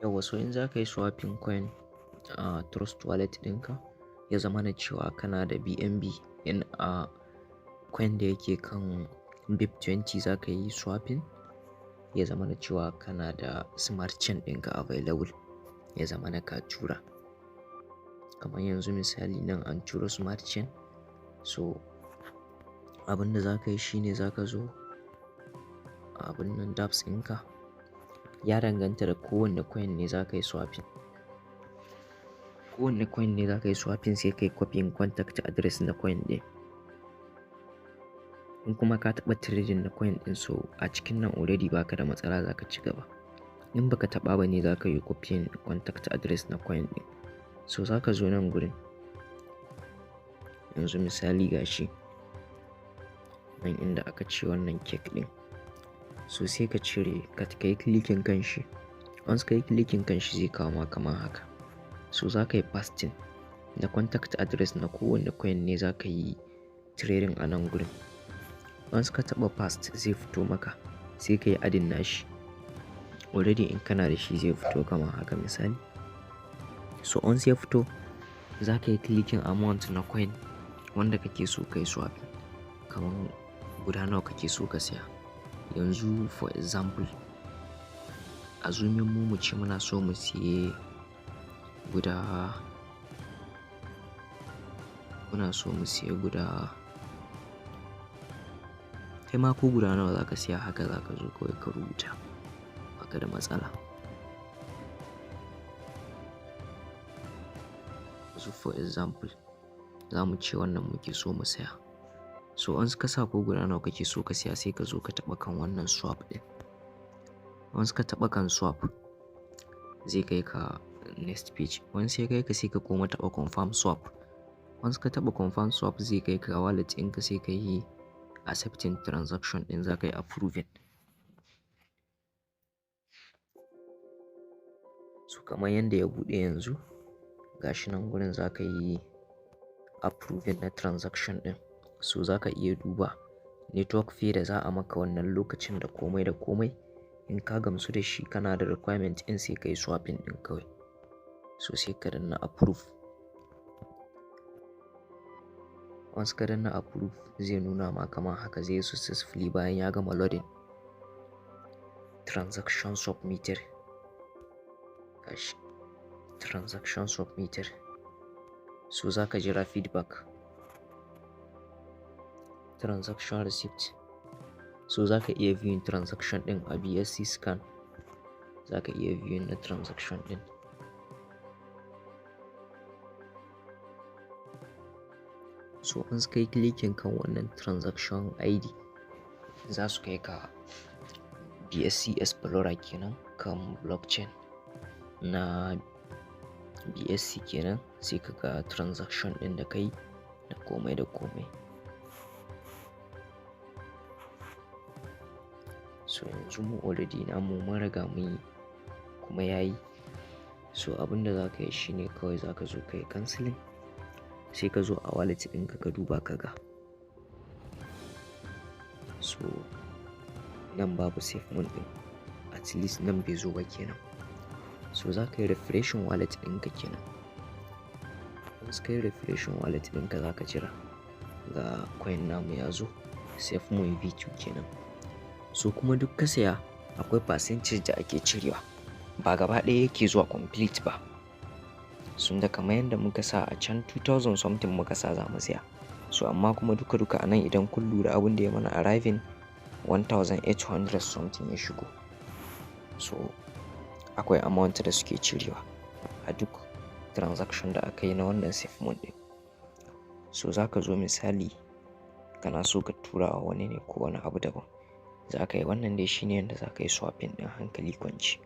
Yauwa, so in za ka yi swapping coin a Trust Wallet ɗinka, ya zamana cewa kana da BNB in a coin da yake kan BIP20 za ka yi swapping, ya zamana cewa kana da smart chain ɗinka available, ya zamana ka tura. Kamar yanzu misali nan an turo smart chain, so abin da za ka yi shine za ka zo abin nan dApps ɗinka, ya danganta da kowanne coin ne za ka yi swapping. Kowanne coin ne za ka yi swapping sai ka yi copying contact address na coin ɗin. In kuma ka taɓa trading na coin ɗin, so a cikin nan already baka da matsala, za ka ci gaba. In baka taɓa ba ne za ka yi copying contact address na coin ɗin. So za ka zo nan gurin, yanzu misali gashi nan inda aka ce wannan cake ɗin, so sai ka cire ka yi clicking kan shi. Once ka yi clicking kan shi zai kawo ma kamar haka. So za ka yi pasting na contact address na kowanne coin ne za ka yi trading a nan gurin. Once ka taɓa past zai fito maka, sai ka yi adding nashi. Already in kana da shi zai fito kamar haka misali. So once ya fito, za ka yi clicking amount na coin wanda kake so ka yi swapping, kamar guda nawa kake so ka siya. Yanzu for example, azumin mu ce muna so mu siye guda kai ma ko guda nawa za ka siya, haka za ka zo kawai ka rubuta, baka da matsala. So for example, za mu ce wannan muke so mu saya. So once ka sa ko guda nawa kake so ka siya, sai ka zo ka taɓa kan wannan swap ɗin. Once ka taɓa kan swap, zai kai ka next page. Once ya kai ka sai ka koma taɓa confirm swap. Once ka taɓa confirm swap zai kai ka wallet ɗinka, sai ka yi accepting transaction ɗin, za ka yi approving. So kamar yanda ya buɗe yanzu, gashi nan gurin za ka yi approving na transaction ɗin. So za ka iya duba network fee da za a maka wannan lokacin da komai da komai. In ka gamsu da shi, kana da requirement ɗin, sai ka yi swapping ɗin kawai. So sai ka danna approve. Once ka danna approve zai nuna ma kamar haka, zai yi successfully bayan ya gama loading. Transaction submitted. Gashi transaction submitted. So za ka jira feedback. Transaction receipt. So za ka iya viewing transaction ɗin a BSC scan. Za ka iya viewing na transaction ɗin. So once ka yi clicking kan wannan transaction ID, za su kai ka BSC Explorer kenan, kan blockchain na BSC kenan, sai ka ga transaction ɗin da kai da komai da komai. So yanzu mu already namu mun riga mun yi kuma yayi. So abin da za ka yi shine kawai za ka zo ka yi canceling, sai ka zo a wallet ɗinka ka duba ka ga. So nan babu safe mun ɗin, at least nan bai zo ba kenan. So za ka yi refreshing wallet ɗinka kenan. Once ka yi refreshing wallet ɗinka, za ka jira ga coin namu ya zo, safe mun V2 kenan. So kuma duk ka saya akwai percentage da ake cirewa, ba gaba ɗaya yake zuwa complete ba. Sun da kamar yadda muka sa a can 2000 something muka sa za mu siya. So amma kuma duka a nan idan kun lura, abin da ya mana arriving 1800 something ya shigo. So akwai amount da suke cirewa a duk transaction da aka yi na wannan safe mun ɗin. So za ka zo misali kana so ka tura wa wani ne ko wani abu daban, za ka yi wannan dai shine yadda za ka yi swapping ɗin hankali kwanci.